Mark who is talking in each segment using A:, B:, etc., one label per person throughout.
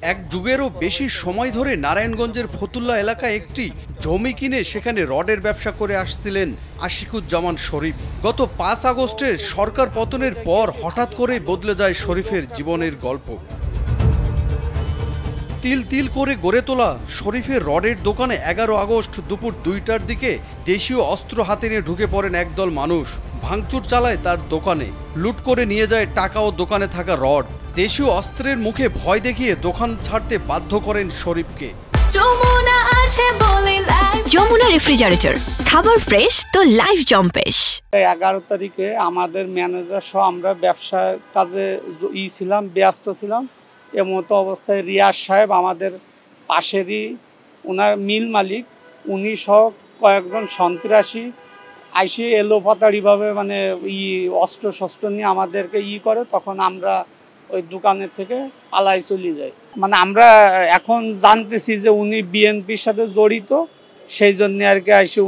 A: এক যুগেরও বেশি সময় ধরে নারায়ণগঞ্জের ফতুল্লা এলাকায় একটি জমি কিনে সেখানে রডের ব্যবসা করে আসছিলেন আশিকুজ্জামান শরীফ। গত 5 আগস্টের সরকার পতনের পর হঠাৎ করে বদলে যায় শরীফের জীবনের গল্প। তিল তিল করে গড়ে তোলা শরীফের রডের দোকানে 11 আগস্ট দুপুর 2টার দিকে দেশীয় অস্ত্র হাতে নিয়ে ঢুকে পড়েন একদল মানুষ। ভাঙচুর চালায় তার দোকানে, লুট করে নিয়ে যায় টাকা ও দোকানে থাকা রড। দেশীয় অস্ত্রের মুখে ভয় দেখিয়ে দোকান ছাড়তে বাধ্য করেন শরীফকে।
B: যমুনা রেফ্রিজারেটর, খাবার ফ্রেশ তো লাইফ জম্পেশ।
C: 11 তারিখে আমাদের ম্যানেজার সহ আমরা ব্যবসার কাজে ছিলাম, ব্যস্ত ছিলাম। এমতো অবস্থায় রিয়াজ সাহেব আমাদের পাশেরই ওনার মিল মালিক, উনি সহ কয়েকজন সন্ত্রাসী আইসে এলোপাতাড়িভাবে মানে অস্ত্র শস্ত্র নিয়ে আমাদেরকে করে, তখন আমরা ওই দোকানের থেকে পালাই চলে যাই। মানে আমরা এখন জানতেছি যে উনি বিএনপির সাথে জড়িত, সেই জন্য আর কি আইসে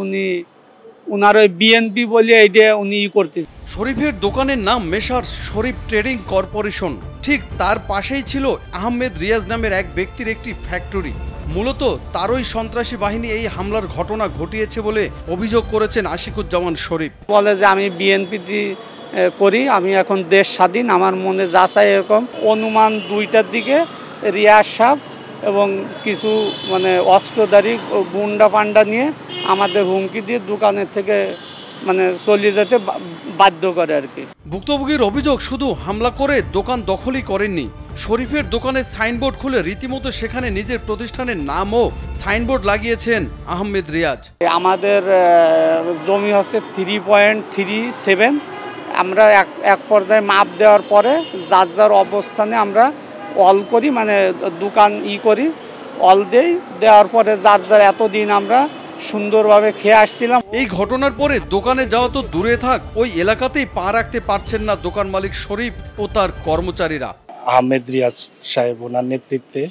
C: উনার ওই বিএনপি বলে এইটা উনি করতেছে।
A: শরীফের দোকানের নাম মেসার্স শরীফ ট্রেডিং কর্পোরেশন। ঠিক তার পাশেই ছিল আহমেদ রিয়াজ নামের এক ব্যক্তির একটি ফ্যাক্টরি। মূলত তারই সন্ত্রাসী বাহিনী এই হামলার ঘটনা ঘটিয়েছে বলে অভিযোগ করেছেন আশিকুজ্জামান শরীফ।
C: বলে যে আমি বিএনপি করি, আমি এখন দেশ স্বাধীন, আমার মনে যা চাই এরকম। অনুমান 2টার দিকে রিয়াজ সাহেব এবং কিছু মানে অস্ত্রধারী গুন্ডা পান্ডা নিয়ে আমাদের হুমকি দিয়ে দোকানের থেকে মানে চলে যেতে বাধ্য করে আর কি।
A: ভুক্তভোগীর অভিযোগ, শুধু হামলা করে দোকান দখলই করেননি, শরীফের দোকানের সাইনবোর্ড খুলে রীতিমতো সেখানে নিজের প্রতিষ্ঠানের নামও সাইনবোর্ড লাগিয়েছেন আহমেদ রিয়াজ।
C: আমাদের জমি হচ্ছে 3.37। আমরা এক পর্যায়ে মাপ দেওয়ার পরে যার যার অবস্থানে আমরা অল করি, মানে দোকান করি, অল দেওয়ার পরে যার যার এতদিন আমরা সুন্দরভাবে খেয়ে আসছিলাম।
A: এই ঘটনার পরে দোকানে যাওয়া তো দূরে থাক, ওই এলাকাতেই পা রাখতে পারছেন না দোকান মালিক শরীফ ও তার কর্মচারীরা।
D: আহমেদ রিয়াজ সাহেব ওনার নেতৃত্বে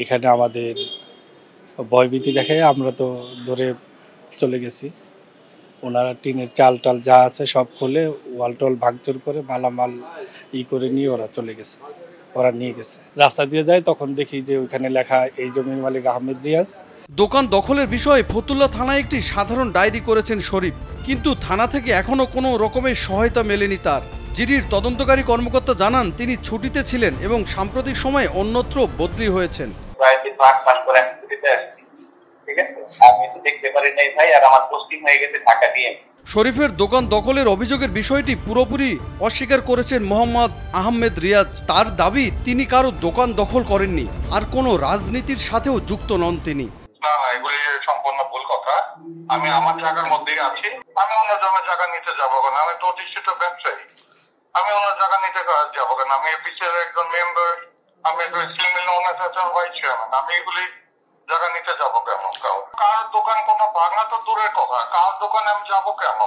D: এখানে আমাদের ভয়ভীতি দেখে আমরা তো ধরে চলে গেছি। ওনারা টিনের চাল টাল যা আছে সব খুলে ওয়াল টল ভাঙচুর করে মালামাল করে নিয়ে ওরা চলে গেছে, ওরা নিয়ে গেছে। রাস্তা দিয়ে যায়, তখন দেখি যে ওইখানে লেখা এই জমির মালিক আহমেদ রিয়াজ।
A: দোকান দখলের বিষয়ে ফতুল্লা থানায় একটি সাধারণ ডায়েরি করেছেন শরীফ, কিন্তু থানা থেকে এখনো কোনো রকমের সহায়তা মেলেনি তার। জিডির তদন্তকারী কর্মকর্তা জানান তিনি ছুটিতে ছিলেন এবং সাম্প্রতিক সময়ে অন্যত্র বদলি হয়েছেন। শরীফের দোকান দখলের অভিযোগের বিষয়টি পুরোপুরি অস্বীকার করেছেন মোহাম্মদ আহমেদ রিয়াজ। তার দাবি তিনি কারো দোকান দখল করেননি, আর কোনো রাজনীতির সাথেও যুক্ত নন তিনি।
E: এগুলি সম্পূর্ণ ভুল কথা। আমি আমার জায়গার মধ্যেই আছি, আমি অন্য জনের জায়গা নিতে যাবো কেন? আমি প্রতিষ্ঠিত ব্যবসায়ী, আমি অন্য জায়গা নিতে যাবো কেন? আমি এপিসির একজন মেম্বার, আমি ভাইস চেয়ারম্যান, আমি এগুলি জায়গা নিতে যাবো কেন? কার দোকান কোনো ভাঙা তো দূরের কথা, কার দোকানে আমি যাবো কেন?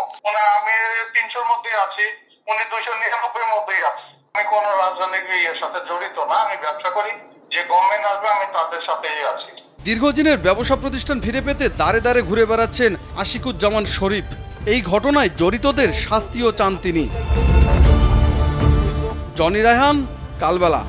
E: আমি 300-র মধ্যেই আছি, উনি 299-র মধ্যেই আছে। আমি কোনো রাজনৈতিক ইয়ের সাথে জড়িত না, আমি ব্যবসা করি, যে গভর্নমেন্ট আসবে আমি তাদের সাথেই আছি।
A: দীর্ঘদিনের ব্যবসা প্রতিষ্ঠান ফিরে পেতে দাঁড়ে দাঁড়ে ঘুরে বেড়াচ্ছেন আশিকুজ্জামান শরীফ। এই ঘটনায় জড়িতদের শাস্তিও চান তিনি। জনি রায়হান, কালবেলা।